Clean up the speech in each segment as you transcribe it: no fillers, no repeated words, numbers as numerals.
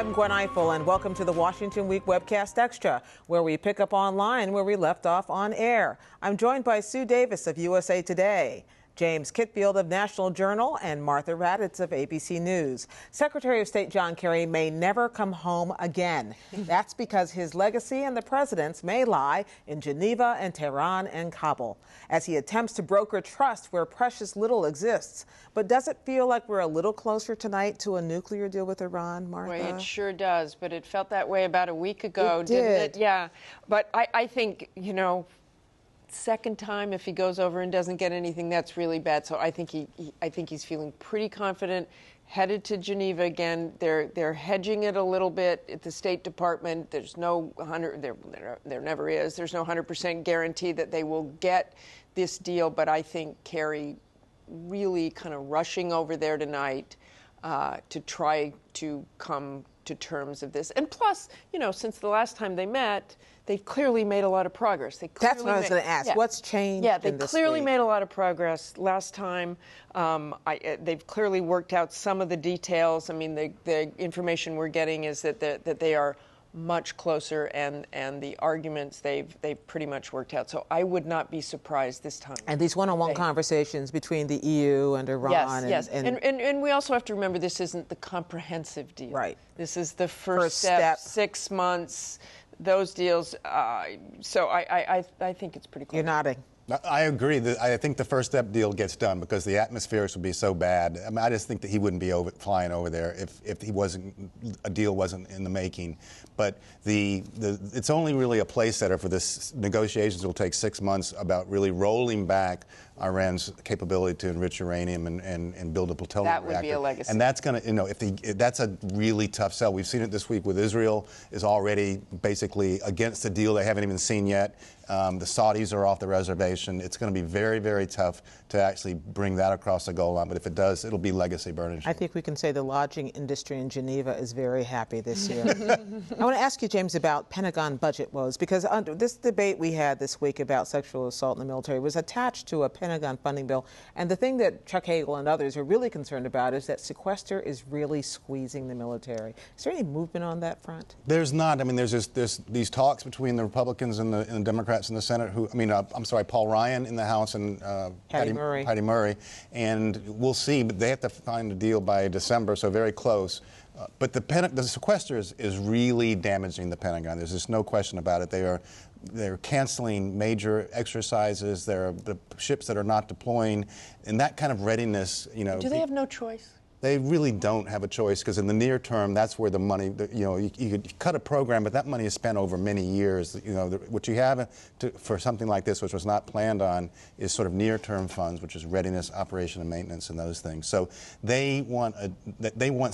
I'm Gwen Eiffel, and welcome to the Washington Week Webcast Extra, where we pick up online where we left off on air. I'm joined by Sue Davis of USA Today, James Kitfield of National Journal, and Martha Raddatz of ABC News. Secretary of State John Kerry may never come home again. That's because his legacy and the president's may lie in Geneva and Tehran and Kabul, as he attempts to broker trust where precious little exists. But does it feel like we're a little closer tonight to a nuclear deal with Iran, Martha? Well, it sure does, but it felt that way about a week ago, didn't it? Yeah, but I think, you know, second time, if he goes over and doesn't get anything, that's really bad. So I think he's feeling pretty confident. Headed to Geneva again. They're hedging it a little bit at the State Department. There's no there never is. There's no 100% guarantee that they will get this deal. But I think Kerry really kind of rushing over there tonight to try to come to terms of this. And plus, you know, since the last time they met, they've clearly made a lot of progress. That's what I was going to ask. Yeah. What's changed? Yeah, they clearly made a lot of progress last time. They've clearly worked out some of the details. I mean, the information we're getting is that they are much closer, and the arguments they've pretty much worked out. So I would not be surprised this time. And these one-on-one conversations between the EU and Iran. Yes. And we also have to remember this isn't the comprehensive deal. Right. This is the first step. 6 months. Those deals. So I think it's pretty close. You're nodding. I agree. I think the first step deal gets done because the atmospherics would be so bad. I mean, I just think that he wouldn't be flying over there if a deal wasn't in the making. But it's only really a place setter for this. Negotiations will take 6 months about really rolling back Iran's capability to enrich uranium and build a plutonium reactor. That would be a legacy. And that's going to, you know, that's a really tough sell. We've seen it this week with Israel is already basically against a deal they haven't even seen yet. The Saudis are off the reservation. It's going to be very, very tough to actually bring that across the goal line. But if it does, it'll be legacy burnish. I think we can say the lodging industry in Geneva is very happy this year. I want to ask you, James, about Pentagon budget woes, because under this debate we had this week about sexual assault in the military was attached to a Pentagon funding bill. And the thing that Chuck Hagel and others are really concerned about is that sequester is really squeezing the military. Is there any movement on that front? There's not. I mean, there's these talks between the Republicans and the Democrats in the Senate, Paul Ryan in the House and Patty Murray, and we'll see. But they have to find a deal by December, so very close. But the sequester is really damaging the Pentagon. There's just no question about it. They're canceling major exercises. The ships that are not deploying, and that kind of readiness. You know, do they have no choice? They really don't have a choice, because in the near term, that's where the money, you could cut a program, but that money is spent over many years. You know, what you have for something like this, which was not planned on, is sort of near-term funds, which is readiness, operation, and maintenance, and those things. So they want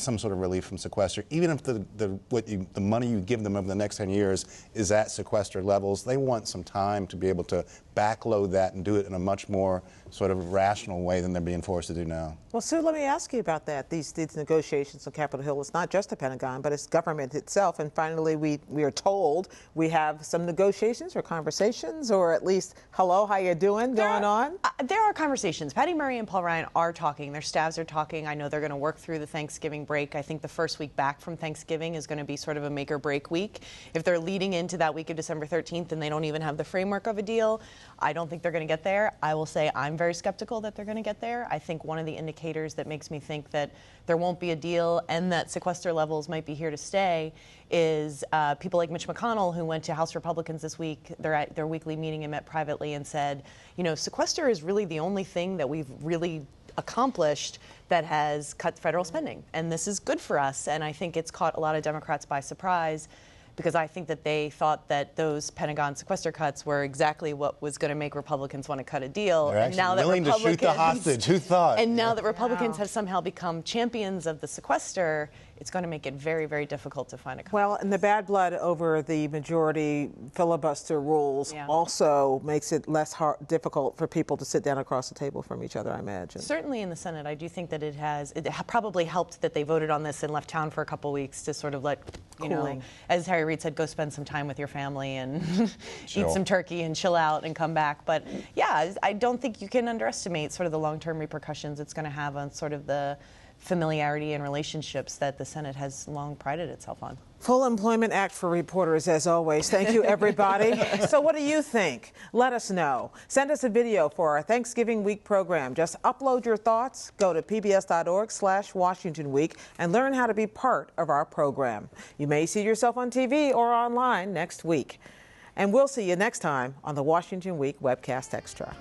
some sort of relief from sequester, even if the money you give them over the next 10 years is at sequester levels. They want some time to be able to backload that and do it in a much more sort of rational way than they're being forced to do now. Well, Sue, let me ask you about that. These negotiations on Capitol Hill, it's not just the Pentagon, but it's government itself. And finally, we are told we have some negotiations or conversations, or at least, hello, how you doing, going on? There are conversations. Patty Murray and Paul Ryan are talking. Their staffs are talking. I know they're going to work through the Thanksgiving break. I think the first week back from Thanksgiving is going to be sort of a make or break week. If they're leading into that week of December 13th and they don't even have the framework of a deal, I don't think they're going to get there. I will say I'm very skeptical that they're going to get there. I think one of the indicators that makes me think that there won't be a deal and that sequester levels might be here to stay is people like Mitch McConnell, who went to House Republicans this week. They're at their weekly meeting and met privately and said, you know, sequester is really the only thing that we've really accomplished that has cut federal spending. And this is good for us. And I think it's caught a lot of Democrats by surprise, because I think that they thought that those Pentagon sequester cuts were exactly what was going to make Republicans want to cut a deal. They're actually willing to shoot the hostage. Who thought? And now that Republicans have somehow become champions of the sequester, it's going to make it very, very difficult to find a compromise. Well, and the bad blood over the majority filibuster rules also makes it less difficult for people to sit down across the table from each other, I imagine. Certainly in the Senate, I do think that it probably helped that they voted on this and left town for a couple weeks to sort of let, you know, as Harry Reid said, go spend some time with your family and eat some turkey and chill out and come back. But yeah, I don't think you can underestimate sort of the long-term repercussions it's going to have on sort of the familiarity and relationships that the Senate has long prided itself on. Full Employment Act for reporters, as always. Thank you, everybody. So what do you think? Let us know. Send us a video for our Thanksgiving week program. Just upload your thoughts, go to pbs.org/Washington Week, and learn how to be part of our program. You may see yourself on TV or online next week. And we'll see you next time on the Washington Week Webcast Extra.